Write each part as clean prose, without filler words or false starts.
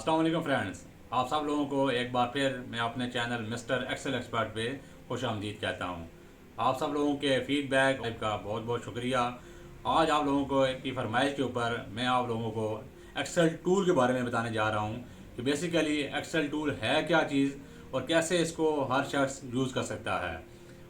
अस्सलाम वालेकुम फ्रेंड्स, आप सब लोगों को एक बार फिर मैं अपने चैनल मिस्टर एक्सेल एक्सपर्ट पे खुश आमदीद कहता हूँ। आप सब लोगों के फीडबैक का बहुत बहुत शुक्रिया। आज आप लोगों को की फरमाइश के ऊपर मैं आप लोगों को एक्सेल टूल के बारे में बताने जा रहा हूँ कि बेसिकली एक्सेल टूल है क्या चीज़ और कैसे इसको हर शख्स यूज़ कर सकता है।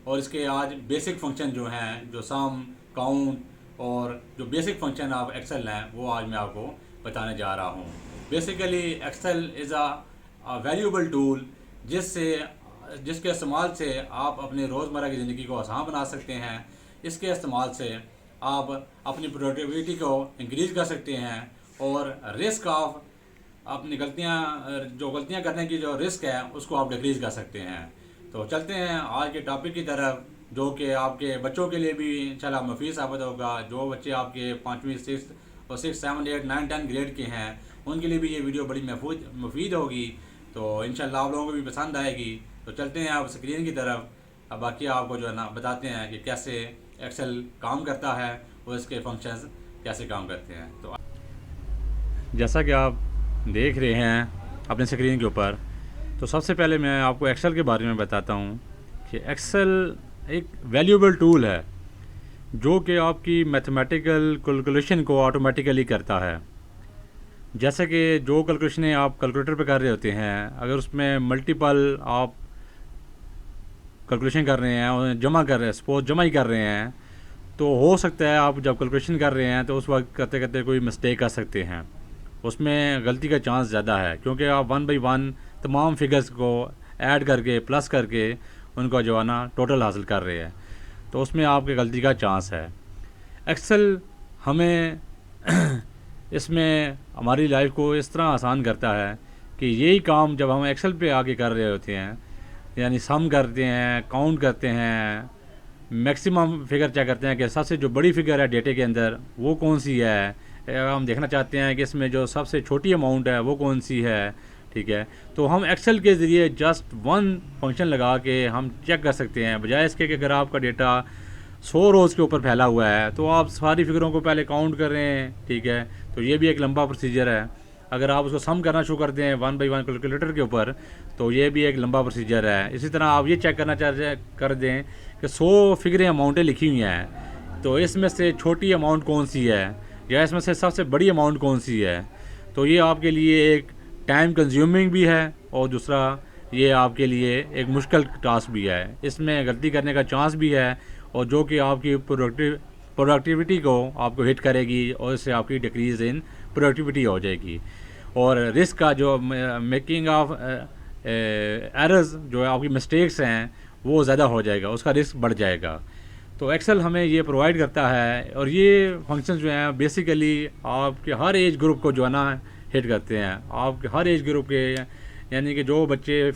और इसके आज बेसिक फंक्शन जो हैं, जो सम, काउंट और जो बेसिक फंक्शन ऑफ एक्सेल हैं, वो आज मैं आपको बताने जा रहा हूँ। Basically Excel is a valuable tool जिसके इस्तेमाल से आप अपनी रोज़मर्रा की ज़िंदगी को आसान बना सकते हैं। इसके इस्तेमाल से आप अपनी प्रोडक्टिविटी को इंक्रीज़ कर सकते हैं और रिस्क ऑफ अपनी गलतियां करने की जो रिस्क है उसको आप डिक्रीज़ कर सकते हैं। तो चलते हैं आज के टॉपिक की तरफ, जो कि आपके बच्चों के लिए भी इंशाल्लाह मुफीद साबित होगा। जो बच्चे आपके 5वीं 6 और 6 7 8 9 10 ग्रेड के हैं, उनके लिए भी ये वीडियो बड़ी मुफीद होगी। तो इंशाल्लाह आप लोगों को भी पसंद आएगी। तो चलते हैं आप स्क्रीन की तरफ। अब बाकी आपको जो है ना बताते हैं कि कैसे एक्सेल काम करता है और इसके फंक्शंस कैसे काम करते हैं। तो जैसा कि आप देख रहे हैं अपने स्क्रीन के ऊपर, तो सबसे पहले मैं आपको एक्सेल के बारे में बताता हूँ कि एक्सेल एक वैल्यूएबल टूल है जो कि आपकी मैथमेटिकल कैलकुलेशन को ऑटोमेटिकली करता है। जैसे कि जो कैलकुलेशनें आप कैलकुलेटर पे कर रहे होते हैं, अगर उसमें मल्टीपल आप कैलकुलेशन कर रहे हैं और जमा कर रहे हैं, सपोज जमा ही कर रहे हैं, तो हो सकता है आप जब कैलकुलेशन कर रहे हैं तो उस वक्त करते करते कोई मिस्टेक कर सकते हैं। उसमें गलती का चांस ज़्यादा है क्योंकि आप 1 बाई 1 तमाम फिगर्स को ऐड करके प्लस करके उनका जो है ना टोटल हासिल कर रहे हैं, तो उसमें आपके गलती का चांस है। एक्सेल हमें इसमें हमारी लाइफ को इस तरह आसान करता है कि यही काम जब हम एक्सेल पे आके कर रहे होते हैं, यानी सम करते हैं, काउंट करते हैं, मैक्सिमम फिगर चेक करते हैं कि सबसे जो बड़ी फिगर है डेटे के अंदर वो कौन सी है, हम देखना चाहते हैं कि इसमें जो सबसे छोटी अमाउंट है वो कौन सी है, ठीक है। तो हम एक्सेल के ज़रिए जस्ट वन फंक्शन लगा के हम चेक कर सकते हैं, बजाय इसके कि अगर आपका डेटा 100 रोज़ के ऊपर फैला हुआ है तो आप सारी फिगरों को पहले काउंट कर रहे हैं, ठीक है। तो ये भी एक लंबा प्रोसीजर है। अगर आप उसको सम करना शुरू कर दें 1 बाई 1 कैलकुलेटर के ऊपर, तो ये भी एक लंबा प्रोसीजर है। इसी तरह आप ये चेक करना कर दें कि 100 फिगरें अमाउंटें लिखी हुई हैं, तो इसमें से छोटी अमाउंट कौन सी है या इसमें से सबसे बड़ी अमाउंट कौन सी है। तो ये आपके लिए एक टाइम कंज्यूमिंग भी है और दूसरा ये आपके लिए एक मुश्किल टास्क भी है। इसमें गलती करने का चांस भी है और जो कि आपकी प्रोडक्टिविटी को आपको हिट करेगी और इससे आपकी डिक्रीज इन प्रोडक्टिविटी हो जाएगी। और रिस्क का जो मेकिंग ऑफ एरर्स जो है, आपकी मिस्टेक्स हैं, वो ज़्यादा हो जाएगा, उसका रिस्क बढ़ जाएगा। तो एक्सेल हमें ये प्रोवाइड करता है और ये फंक्शंस जो हैं बेसिकली आपके हर एज ग्रुप को जो है ना हिट करते हैं। आपके हर एज ग्रुप के, यानी कि जो बच्चे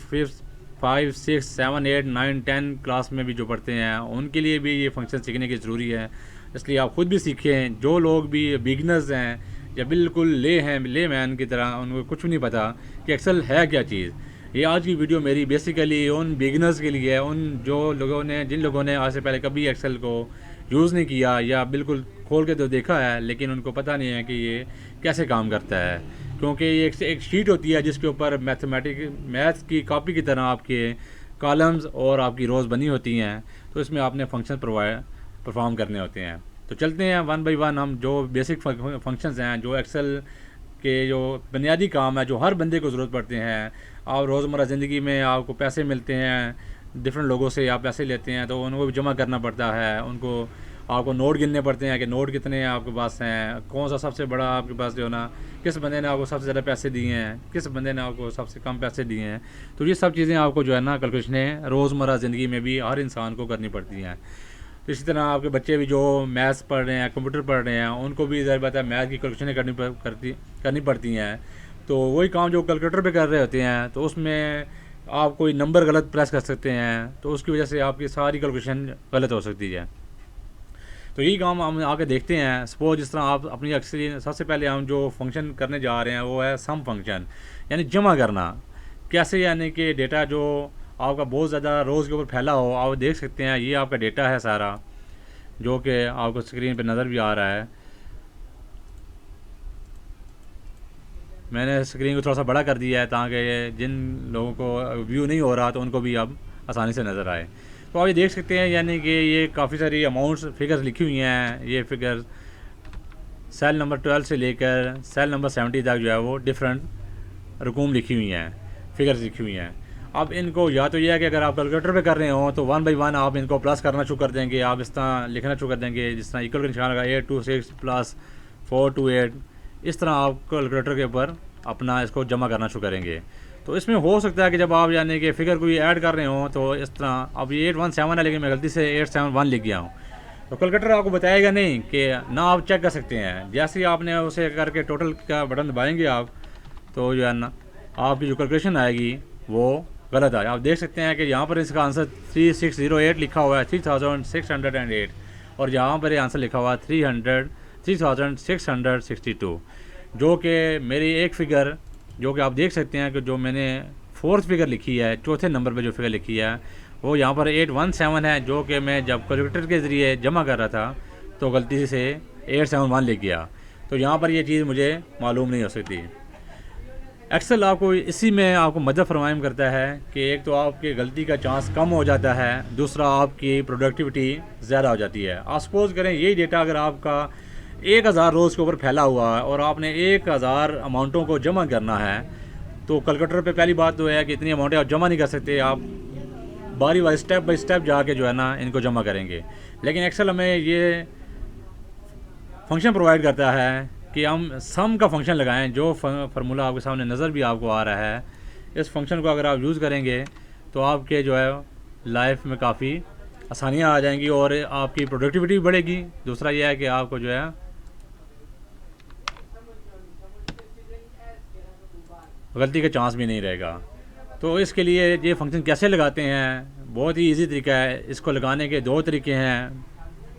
5 6 7 8 9 10 क्लास में भी जो पढ़ते हैं उनके लिए भी ये फंक्शन सीखने की ज़रूरी है। इसलिए आप ख़ुद भी सीखें। जो लोग भी बिगनर्स हैं या बिल्कुल ले मैन की तरह, उनको कुछ भी नहीं पता कि एक्सेल है क्या चीज़, ये आज की वीडियो मेरी बेसिकली उन बिगनर्स के लिए है, जिन लोगों ने आज से पहले कभी एक्सेल को यूज़ नहीं किया या बिल्कुल खोल के तो देखा है लेकिन उनको पता नहीं है कि ये कैसे काम करता है। क्योंकि ये एक शीट होती है जिसके ऊपर मैथ्स की कॉपी की तरह आपके कॉलम्स और आपकी रोज़ बनी होती हैं, तो इसमें आपने फंक्शन परफॉर्म करने होते हैं। तो चलते हैं 1 बाई 1 हम जो बेसिक फंक्शंस हैं, जो एक्सेल के जो बुनियादी काम है, जो हर बंदे को ज़रूरत पड़ते हैं। और रोज़मर्रा ज़िंदगी में आपको पैसे मिलते हैं, डिफरेंट लोगों से आप पैसे लेते हैं तो उनको भी जमा करना पड़ता है। उनको आपको नोट गिनने पड़ते हैं कि नोट कितने आपके पास हैं, कौन सा सबसे बड़ा आपके पास जो है ना, किस बंदे ने आपको सबसे ज़्यादा पैसे दिए हैं, किस बंदे ने आपको सबसे कम पैसे दिए हैं। तो ये सब चीज़ें आपको जो है ना कैलकुलेशनें रोज़मर्रा ज़िंदगी में भी हर इंसान को करनी पड़ती हैं। तो इसी तरह आपके बच्चे भी जो मैथ्स पढ़ रहे हैं, कंप्यूटर पढ़ रहे हैं, उनको भी ज़ाहिर बात है मैथ की कैलकुलेशनें करनी पड़ती हैं। तो वही काम जो कैलकुलेटर पे कर रहे होते हैं, तो उसमें आप कोई नंबर गलत प्रेस कर सकते हैं, तो उसकी वजह से आपकी सारी कैलकुलेशन गलत हो सकती है। तो यही काम हम आके देखते हैं। सपोज जिस तरह आप अपनी अक्सर सबसे पहले हम जो फंक्शन करने जा रहे हैं वो है सम फंक्शन, यानी जमा करना। कैसे, यानी कि डेटा जो आपका बहुत ज़्यादा रोज़ के ऊपर फैला हो, आप देख सकते हैं ये आपका डेटा है सारा, जो कि आपको स्क्रीन पे नज़र भी आ रहा है। मैंने स्क्रीन को थोड़ा सा बड़ा कर दिया है ताकि जिन लोगों को व्यू नहीं हो रहा तो उनको भी अब आसानी से नज़र आए। तो आप ये देख सकते हैं यानी कि ये काफ़ी सारी अमाउंट्स फिगर्स लिखी हुई हैं। ये फिगर सेल नंबर 12 से लेकर सेल नंबर 70 तक जो है वो डिफरेंट रकूम लिखी हुई हैं, फिगर्स लिखी हुई हैं। अब इनको या तो यह है कि अगर आप कैलकुलेटर पे कर रहे हो तो 1 बाई 1 आप इनको प्लस करना शुरू कर देंगे, आप इस तरह लिखना शुरू कर देंगे जिस तरह इक्वल का निशान लगा 8 to 6 प्लस 4 to 8, इस तरह आप कैलकुलेटर के ऊपर अपना इसको जमा करना शुरू करेंगे। तो इसमें हो सकता है कि जब आप यानी कि फ़िगर कोई ऐड कर रहे हो तो इस तरह, अब ये 817 है लेकिन मैं गलती से 871 लिख गया हूँ, तो कैलकुलेटर आपको बताएगा नहीं कि ना आप चेक कर सकते हैं। जैसे ही आपने उसे करके टोटल का बटन दबाएंगे आप, तो जो है ना आपकी जो कैलकुलेशन आएगी वो गलत आए। आप देख सकते हैं कि यहाँ पर इसका आंसर 3608 लिखा हुआ है, 3608, और यहाँ पर ये आंसर लिखा हुआ है 3662, जो कि मेरी एक फ़िगर जो कि आप देख सकते हैं कि जो मैंने फोर्थ फिगर लिखी है, चौथे नंबर पे जो फिगर लिखी है वो यहाँ पर 817 है, जो कि मैं जब कैलकुलेटर के ज़रिए जमा कर रहा था तो गलती से 871 लिख गया। तो यहाँ पर ये चीज़ मुझे मालूम नहीं हो सकती। एक्सेल आपको इसी में आपको मदद फरमाइम करता है कि एक तो आपकी गलती का चांस कम हो जाता है, दूसरा आपकी प्रोडक्टिविटी ज़्यादा हो जाती है। आप सपोज़ करें यही डेटा अगर आपका 1000 रोज़ के ऊपर फैला हुआ है और आपने 1000 अमाउंटों को जमा करना है, तो कैलकुलेटर पे पहली बात तो है कि इतनी अमाउंटें आप जमा नहीं कर सकते, आप बारी बारी स्टेप बाई स्टेप जाके जो है ना इनको जमा करेंगे। लेकिन एक्सेल हमें ये फंक्शन प्रोवाइड करता है कि हम सम का फंक्शन लगाएं, जो फार्मूला आपके सामने नज़र भी आपको आ रहा है। इस फंक्शन को अगर आप यूज़ करेंगे तो आपके जो है लाइफ में काफ़ी आसानियाँ आ जाएंगी और आपकी प्रोडक्टिविटी भी बढ़ेगी। दूसरा यह है कि आपको जो है गलती का चांस भी नहीं रहेगा। तो इसके लिए ये फंक्शन कैसे लगाते हैं, बहुत ही इजी तरीका है। इसको लगाने के दो तरीके हैं,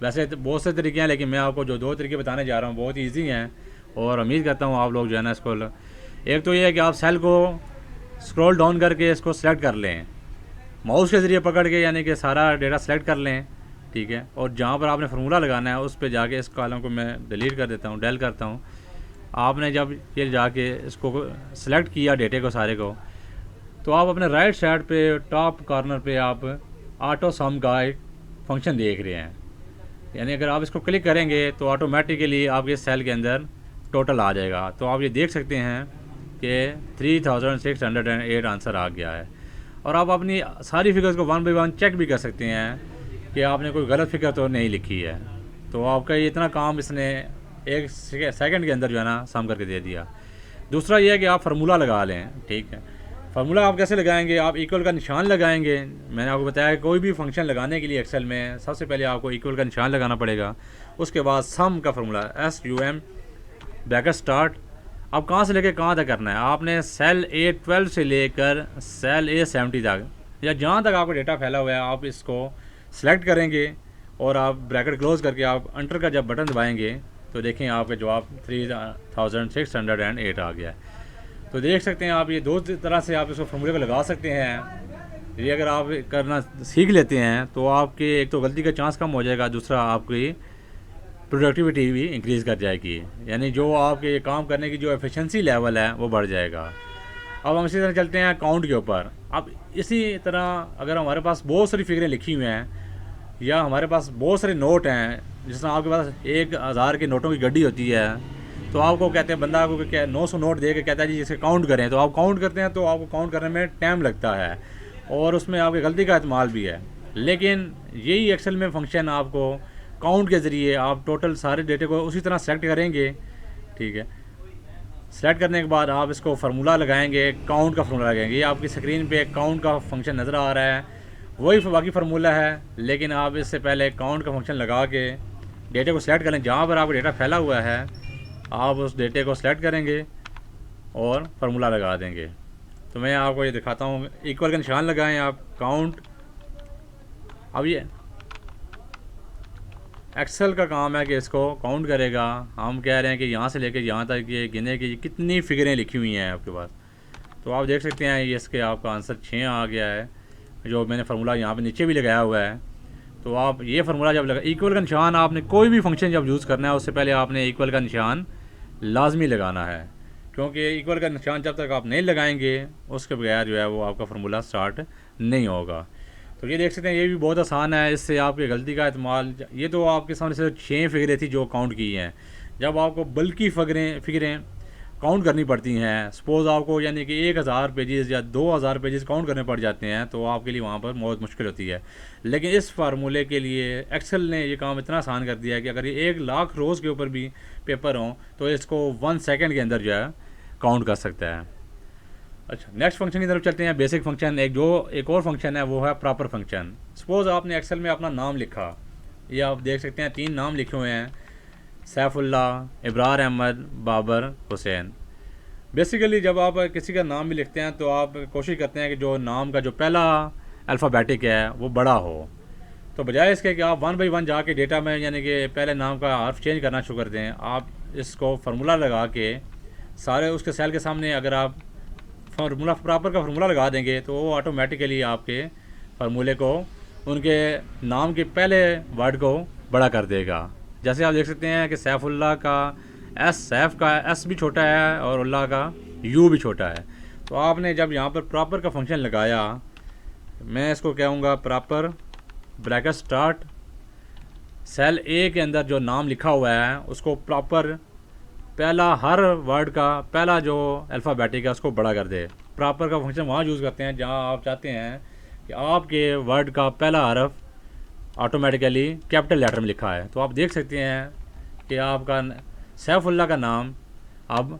वैसे तो बहुत से तरीके हैं लेकिन मैं आपको जो दो तरीके बताने जा रहा हूँ बहुत ही ईजी हैं और उम्मीद करता हूँ आप लोग जो है ना इसको, एक तो ये है कि आप सेल को स्क्रॉल डाउन करके इसको सेलेक्ट कर लें, माउस के ज़रिए पकड़ के यानी कि सारा डेटा सेलेक्ट कर लें, ठीक है। और जहाँ पर आपने फार्मूला लगाना है उस पर जाके इस कॉलम को मैं डिलीट कर देता हूँ, डेल करता हूँ। आपने जब ये जाके इसको सेलेक्ट किया डेटे को सारे को, तो आप अपने राइट साइड पे टॉप कॉर्नर पे आप ऑटो सम का एक फंक्शन देख रहे हैं, यानी अगर आप इसको क्लिक करेंगे तो ऑटोमेटिकली आपके सेल के अंदर टोटल आ जाएगा। तो आप ये देख सकते हैं कि 3608 आंसर आ गया है। और आप अपनी सारी फिगर्स को 1 बाई 1 चेक भी कर सकते हैं कि आपने कोई गलत फिगर तो नहीं लिखी है। तो आपका ये इतना काम इसने एक सेकंड के अंदर जो है ना सम करके दे दिया। दूसरा ये है कि आप फार्मूला लगा लें, ठीक है। फार्मूला आप कैसे लगाएंगे, आप इक्वल का निशान लगाएंगे। मैंने आपको बताया कोई भी फंक्शन लगाने के लिए एक्सेल में सबसे पहले आपको इक्वल का निशान लगाना पड़ेगा, उसके बाद सम का फार्मूला SUM ब्रैकेट स्टार्ट। अब कहाँ से लेकर कहाँ तक करना है, आपने सेल A12 से लेकर सेल A70 तक या जहाँ तक आपका डेटा फैला हुआ है आप इसको सेलेक्ट करेंगे और आप ब्रैकेट क्लोज करके आप एंटर का जब बटन दबाएंगे तो देखें आपका जवाब 3608 आ गया है। तो देख सकते हैं आप ये दो तरह से आप इसको फार्मूले को लगा सकते हैं। ये अगर आप करना सीख लेते हैं तो आपके एक तो गलती का चांस कम हो जाएगा, दूसरा आपकी प्रोडक्टिविटी भी इंक्रीज़ कर जाएगी, यानी जो आपके काम करने की जो एफिशिएंसी लेवल है वो बढ़ जाएगा। अब हम इसी तरह चलते हैं काउंट के ऊपर। अब इसी तरह अगर हमारे पास बहुत सारी फिगरें लिखी हुई हैं या हमारे पास बहुत सारे नोट हैं, जिस तरह आपके पास 1000 के नोटों की गड्डी होती है, तो आपको कहते हैं बंदा आपको क्या 900 नोट दे के कहता है जी इसे काउंट करें, तो आप काउंट करते हैं तो आपको काउंट करने में टाइम लगता है और उसमें आपकी गलती का एहतमाल भी है। लेकिन यही एक्सेल में फंक्शन आपको काउंट के ज़रिए आप टोटल सारे डेटे को उसी तरह सेलेक्ट करेंगे, ठीक है। सेलेक्ट करने के बाद आप इसको फार्मूला लगाएंगे, काउंट का फार्मूला लगाएंगे। ये आपकी स्क्रीन पे काउंट का फंक्शन नज़र आ रहा है, वही बाकी फार्मूला है, लेकिन आप इससे पहले काउंट का फंक्शन लगा के डेटे को सेलेक्ट करें। जहाँ पर आपका डेटा फैला हुआ है आप उस डेटे को सेलेक्ट करेंगे और फार्मूला लगा देंगे। तो मैं आपको ये दिखाता हूँ, इक्वल का निशान लगाएं आप, काउंट। अब ये एक्सेल का काम है कि इसको काउंट करेगा। हम कह रहे हैं कि यहाँ से लेकर यहाँ तक ये गिने कि कितनी फिगरें लिखी हुई हैं आपके पास। तो आप देख सकते हैं ये इसके आपका आंसर 6 आ गया है, जो मैंने फार्मूला यहाँ पे नीचे भी लगाया हुआ है। तो आप ये फार्मूला जब लगा, इक्वल का निशान आपने कोई भी फंक्शन जब यूज़ करना है उससे पहले आपने इक्वल का निशान लाजमी लगाना है, क्योंकि इक्वल का निशान जब तक आप नहीं लगाएंगे उसके बगैर जो है वो आपका फार्मूला स्टार्ट नहीं होगा। तो ये देख सकते हैं, ये भी बहुत आसान है, इससे आपकी गलती का इस्तेमाल, ये तो आपके सामने सिर्फ 6 फिगरें थी जो काउंट की हैं। जब आपको बल्कि फिगरें काउंट करनी पड़ती हैं, सपोज़ आपको यानी कि 1000 पेजेस या 2000 पेजेस काउंट करने पड़ जाते हैं, तो आपके लिए वहाँ पर बहुत मुश्किल होती है। लेकिन इस फार्मूले के लिए एक्सेल ने ये काम इतना आसान कर दिया है कि अगर ये 1,00,000 रोज़ के ऊपर भी पेपर हों तो इसको 1 सेकंड के अंदर जो है काउंट कर सकता है। अच्छा, नेक्स्ट फंक्शन की तरफ चलते हैं। बेसिक फंक्शन, एक और फंक्शन है वो है प्रॉपर फंक्शन। सपोज़ आपने एक्सेल में अपना नाम लिखा, ये आप देख सकते हैं 3 नाम लिखे हुए हैं, सैफुल्ला, इब्रार अहमद, बाबर हुसैन। बेसिकली जब आप किसी का नाम भी लिखते हैं तो आप कोशिश करते हैं कि जो नाम का जो पहला अल्फ़ाबेटिक है वो बड़ा हो। तो बजाय इसके कि आप 1 बाई 1 जाके डेटा में यानी कि पहले नाम का हर्फ चेंज करना शुरू कर दें, आप इसको फार्मूला लगा के सारे उसके सेल के सामने अगर आप फार्मूला प्रॉपर का फार्मूला लगा देंगे तो वो ऑटोमेटिकली आपके फार्मूले को उनके नाम के पहले वर्ड को बड़ा कर देगा। जैसे आप देख सकते हैं कि सैफुल्ला का सैफ का एस भी छोटा है और उल्ला का यू भी छोटा है। तो आपने जब यहाँ पर प्रॉपर का फंक्शन लगाया, मैं इसको कहूँगा प्रॉपर ब्रैकेट स्टार्ट, सेल ए के अंदर जो नाम लिखा हुआ है उसको प्रॉपर पहला हर वर्ड का पहला जो अल्फ़ाबेटिक है उसको बड़ा कर दे। प्रॉपर का फंक्शन वहाँ यूज़ करते हैं जहाँ आप चाहते हैं कि आपके वर्ड का पहला हरफ ऑटोमेटिकली कैपिटल लेटर में लिखा है। तो आप देख सकते हैं कि आपका सैफुल्ला का नाम अब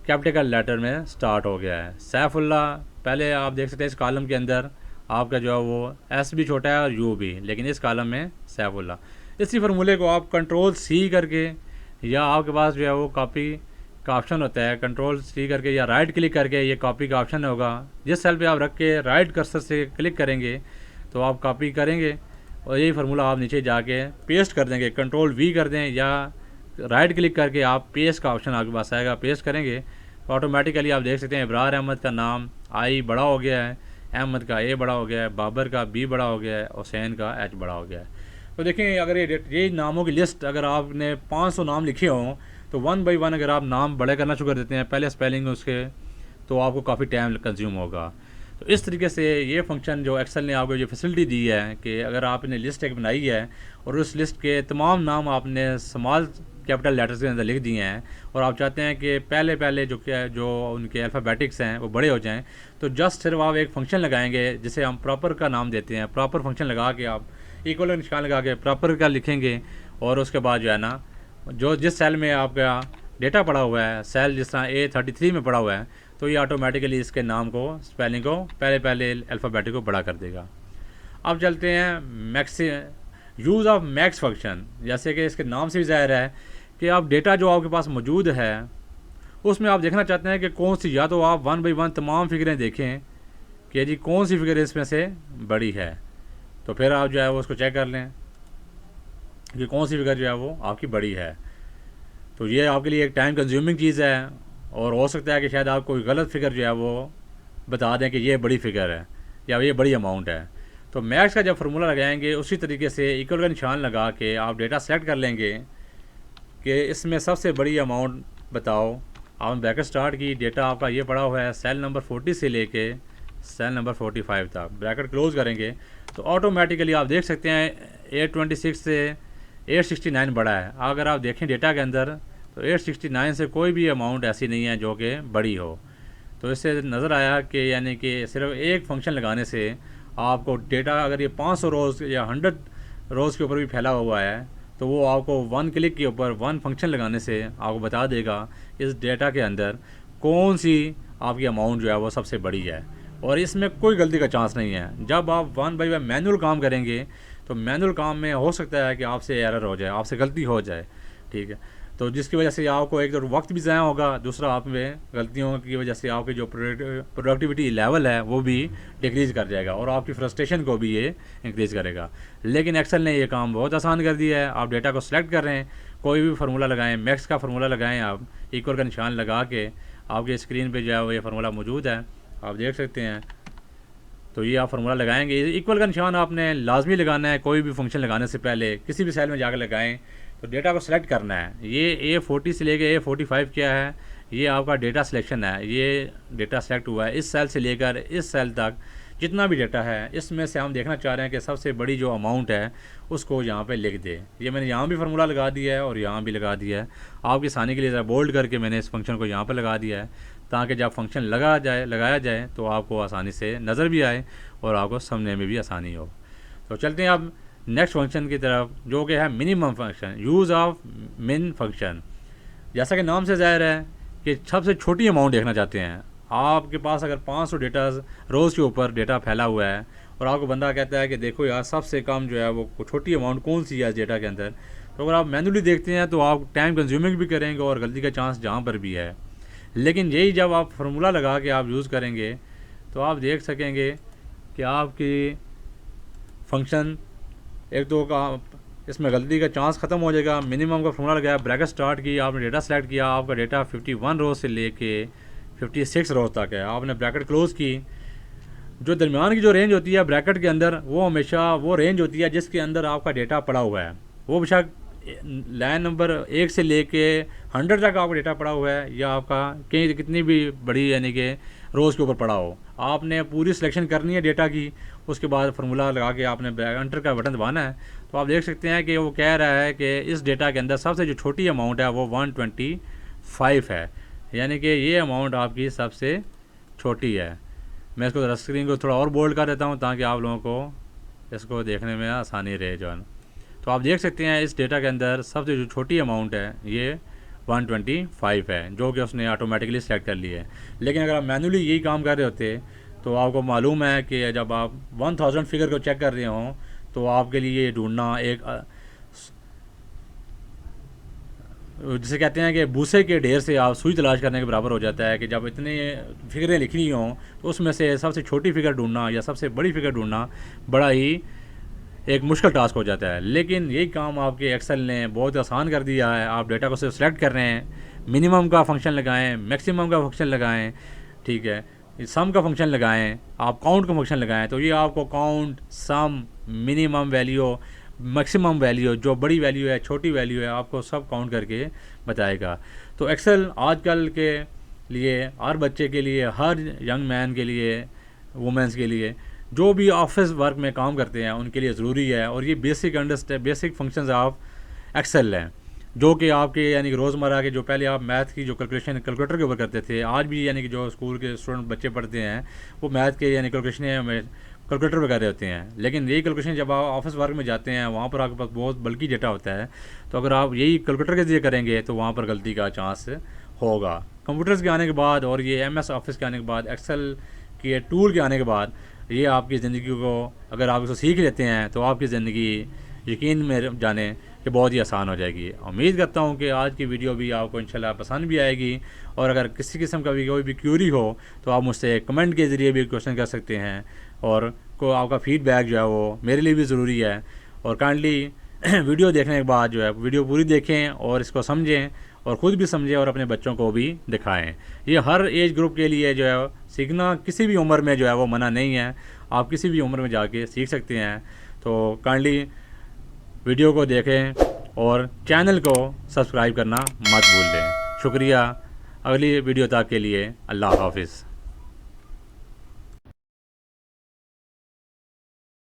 कैपिटल लेटर में स्टार्ट हो गया है। सैफुल्ला पहले आप देख सकते हैं इस कॉलम के अंदर आपका जो है वो एस भी छोटा है और यू भी, लेकिन इस कॉलम में सैफुल्ला। इसी फार्मूले को आप कंट्रोल सी करके, या आपके पास जो है वो कॉपी का ऑप्शन होता है, कंट्रोल सी करके या राइट क्लिक करके ये कॉपी का ऑप्शन होगा, जिस सेल पे आप रख के राइट कर्सर से क्लिक करेंगे तो आप कॉपी करेंगे और यही फार्मूला आप नीचे जाके पेस्ट कर देंगे। कंट्रोल वी कर दें या राइट क्लिक करके आप पेस्ट का ऑप्शन आपके पास आएगा, पेस्ट करेंगे तो ऑटोमेटिकली आप देख सकते हैं इब्रार अहमद का नाम आई बड़ा हो गया है, अहमद का ए बड़ा हो गया है, बाबर का बी बड़ा हो गया है, हुसैन का एच बड़ा हो गया है। तो देखें, अगर ये नामों की लिस्ट अगर आपने 500 नाम लिखे हों तो 1 बाई 1 अगर आप नाम बड़े करना शुरू कर देते हैं पहले स्पेलिंग उसके, तो आपको काफ़ी टाइम कंज्यूम होगा। तो इस तरीके से ये फंक्शन जो एक्सेल ने आपको जो फैसिलिटी दी है कि अगर आपने लिस्ट एक बनाई है और उस लिस्ट के तमाम नाम आपने स्मॉल कैपिटल लेटर्स के अंदर लिख दिए हैं और आप चाहते हैं कि पहले जो उनके अल्फ़ाबेटिक्स हैं वो बड़े हो जाएं, तो जस्ट सिर्फ आप एक फ़ंक्शन लगाएंगे जिसे हम प्रॉपर का नाम देते हैं। प्रॉपर फंक्शन लगा के आप इक्वल निशान लगा के प्रॉपर का लिखेंगे और उसके बाद जो है ना, जो जिस सेल में आपका डेटा पड़ा हुआ है, सेल जिस तरह A33 में पड़ा हुआ है, तो ये ऑटोमेटिकली इसके नाम को स्पेलिंग को पहले अल्फ़ाबेटिक को बड़ा कर देगा। अब चलते हैं यूज़ ऑफ मैक्स फंक्शन। जैसे कि इसके नाम से भी ज़ाहिर है कि आप डेटा जो आपके पास मौजूद है उसमें आप देखना चाहते हैं कि कौन सी, या तो आप 1 बाई 1 तमाम फिगरें देखें कि जी कौन सी फिगर इसमें से बड़ी है, तो फिर आप जो है वो उसको चेक कर लें कि कौन सी फिगर जो है वो आपकी बड़ी है। तो ये आपके लिए एक टाइम कंज्यूमिंग चीज़ है और हो सकता है कि शायद आप कोई गलत फिगर जो है वो बता दें कि ये बड़ी फिगर है या ये बड़ी अमाउंट है। तो मैक्स का जब फार्मूला लगाएंगे उसी तरीके से इक्वल का निशान लगा के आप डेटा सेलेक्ट कर लेंगे कि इसमें सबसे बड़ी अमाउंट बताओ। आपने ब्रैकेट स्टार्ट की, डेटा आपका ये पड़ा हुआ है सेल नंबर 40 से लेके सेल नंबर 45 तक, ब्रैकेट क्लोज करेंगे तो ऑटोमेटिकली आप देख सकते हैं 826 से 869 बड़ा है। अगर आप देखें डेटा के अंदर तो 869 से कोई भी अमाउंट ऐसी नहीं है जो कि बड़ी हो। तो इससे नज़र आया कि यानी कि सिर्फ एक फंक्शन लगाने से आपको डेटा, अगर ये 500 रोज़ या 100 रोज़ के ऊपर भी फैला हुआ है तो वो आपको 1 क्लिक के ऊपर 1 फंक्शन लगाने से आपको बता देगा इस डेटा के अंदर कौन सी आपकी अमाउंट जो है वो सबसे बड़ी है। और इसमें कोई गलती का चांस नहीं है। जब आप 1 बाई 1 मैनुअल काम करेंगे तो मैनुअल काम में हो सकता है कि आपसे एरर हो जाए, आपसे गलती हो जाए, ठीक है। तो जिसकी वजह से आपको एक तो वक्त भी ज़ाया होगा, दूसरा आप में गलतियों की वजह से आपकी जो प्रोडक्टिविटी लेवल है वो भी डिक्रीज़ कर जाएगा और आपकी फ्रस्ट्रेशन को भी ये इंक्रीज़ करेगा। लेकिन एक्सेल ने ये काम बहुत आसान कर दिया है। आप डेटा को सिलेक्ट कर रहे हैं, कोई भी फार्मूला लगाएं, मैक्स का फार्मूला लगाएं, आप इक्वल का निशान लगा के आपके स्क्रीन पर जो है वो ये फार्मूला मौजूद है, आप देख सकते हैं। तो ये आप फार्मूला लगाएंगे, इक्वल का निशान आपने लाजमी लगाना है। कोई भी फंक्शन लगाने से पहले किसी भी सेल में जाकर लगाएं तो डेटा को सिलेक्ट करना है। ये A40 से लेके A45 क्या है, ये आपका डेटा सिलेक्शन है, ये डेटा सेलेक्ट हुआ है इस सेल से लेकर इस सेल तक जितना भी डेटा है, इसमें से हम देखना चाह रहे हैं कि सबसे बड़ी जो अमाउंट है उसको यहाँ पे लिख दे। ये मैंने यहाँ भी फार्मूला लगा दिया है और यहाँ भी लगा दिया है। आपकी आसानी के लिए ज़रा बोल्ड करके मैंने इस फंक्शन को यहाँ पर लगा दिया है, ताकि जब फंक्शन लगाया जाए तो आपको आसानी से नज़र भी आए और आपको समझने में भी आसानी हो। तो चलते हैं अब नेक्स्ट फंक्शन की तरफ, जो कि है मिनिमम फंक्शन, यूज़ ऑफ मिन फंक्शन। जैसा कि नाम से ज़ाहिर है कि सबसे छोटी अमाउंट देखना चाहते हैं। आपके पास अगर 500 डेटा रोज़ के ऊपर डेटा फैला हुआ है और आपको बंदा कहता है कि देखो यार सबसे कम जो है वो छोटी अमाउंट कौन सी है इस डेटा के अंदर, तो अगर आप मैनुअली देखते हैं तो आप टाइम कंज्यूमिंग भी करेंगे और गलती का चांस जहाँ पर भी है। लेकिन यही जब आप फार्मूला लगा के आप यूज़ करेंगे तो आप देख सकेंगे कि आपकी फंक्शन एक तो का इसमें गलती का चांस ख़त्म हो जाएगा। मिनिमम का फार्मूला लगाया, ब्रैकेट स्टार्ट की, आपने डेटा सेलेक्ट किया, आपका डेटा 51 रोज़ से लेके 56 रोज़ तक है, आपने ब्रैकेट क्लोज़ की। जो दरमियान की जो रेंज होती है ब्रैकेट के अंदर, वो हमेशा वो रेंज होती है जिसके अंदर आपका डेटा पड़ा हुआ है। वो बेशक लाइन नंबर 1 से लेके 100 तक आपका डेटा पड़ा हुआ है या आपका कहीं कितनी भी बड़ी यानी कि रोज़ के ऊपर पड़ा हो, आपने पूरी सिलेक्शन करनी है डेटा की। उसके बाद फार्मूला लगा के आपने एंटर का बटन दबाना है। तो आप देख सकते हैं कि वो कह रहा है कि इस डेटा के अंदर सबसे जो छोटी अमाउंट है वो 125 है, यानी कि ये अमाउंट आपकी सबसे छोटी है। मैं इसको स्क्रीन को थोड़ा और बोल्ड कर देता हूँ ताकि आप लोगों को इसको देखने में आसानी रहे जो है। तो आप देख सकते हैं इस डेटा के अंदर सबसे जो छोटी अमाउंट है ये 125 है, जो कि उसने ऑटोमेटिकली सेलेक्ट कर ली है। लेकिन अगर आप मैनुअली यही काम कर रहे होते तो आपको मालूम है कि जब आप 1000 फिगर को चेक कर रहे हों तो आपके लिए ये ढूंढना एक जिसे कहते हैं कि भूसे के ढेर से आप सुई तलाश करने के बराबर हो जाता है कि जब इतने फिगरें लिखनी हों तो उसमें से सबसे छोटी फिगर ढूंढना या सबसे बड़ी फिगर ढूंढना बड़ा ही एक मुश्किल टास्क हो जाता है। लेकिन यही काम आपके एक्सेल ने बहुत आसान कर दिया है। आप डेटा को सिर्फ सेलेक्ट कर रहे हैं, मिनिमम का फंक्शन लगाएं, मैक्सिमम का फंक्शन लगाएं, ठीक है, सम का फंक्शन लगाएं, आप काउंट का फंक्शन लगाएं, तो ये आपको काउंट, सम, मिनिमम वैल्यू, मैक्सिमम वैल्यू, जो बड़ी वैल्यू है, छोटी वैल्यू है, आपको सब काउंट करके बताएगा। तो एक्सेल आजकल के लिए, हर बच्चे के लिए, हर यंग मैन के लिए, वुमेंस के लिए, जो भी ऑफिस वर्क में काम करते हैं उनके लिए ज़रूरी है। और ये बेसिक फंक्शंस ऑफ एक्सेल हैं, जो कि आपके यानी कि रोज़मर्रा के जो पहले आप मैथ की जो कैलकुलेशन कैलकुलेटर के ऊपर करते थे, आज भी यानी कि जो स्कूल के स्टूडेंट बच्चे पढ़ते हैं वो मैथ के यानी कैलकुलेशन कैलकुलेटर पर कर रहे होते हैं। लेकिन यही कैलकुलेशन जब आप ऑफिस वर्क में जाते हैं वहाँ पर आपके पास बहुत बल्कि डेटा होता है, तो अगर आप यही कैलकुलेटर के ज़रिए करेंगे तो वहाँ पर गलती का चांस होगा। कंप्यूटर्स के आने के बाद और ये MS ऑफिस के आने के बाद, एक्सेल के टूल के आने के बाद, ये आपकी ज़िंदगी को अगर आप इसको सीख लेते हैं तो आपकी ज़िंदगी यकीन में जाने कि बहुत ही आसान हो जाएगी। उम्मीद करता हूँ कि आज की वीडियो भी आपको इंशाल्लाह पसंद भी आएगी। और अगर किसी किस्म का भी कोई भी क्यूरी हो तो आप मुझसे कमेंट के ज़रिए भी क्वेश्चन कर सकते हैं, और को आपका फीडबैक जो है वो मेरे लिए भी ज़रूरी है। और काइंडली वीडियो देखने के बाद जो है वीडियो पूरी देखें और इसको समझें और ख़ुद भी समझें और अपने बच्चों को भी दिखाएं। ये हर एज ग्रुप के लिए जो है सीखना किसी भी उम्र में जो है वो मना नहीं है, आप किसी भी उम्र में जाके सीख सकते हैं। तो काइंडली वीडियो को देखें और चैनल को सब्सक्राइब करना मत भूल दें। शुक्रिया। अगली वीडियो तक के लिए अल्लाह हाफिज़।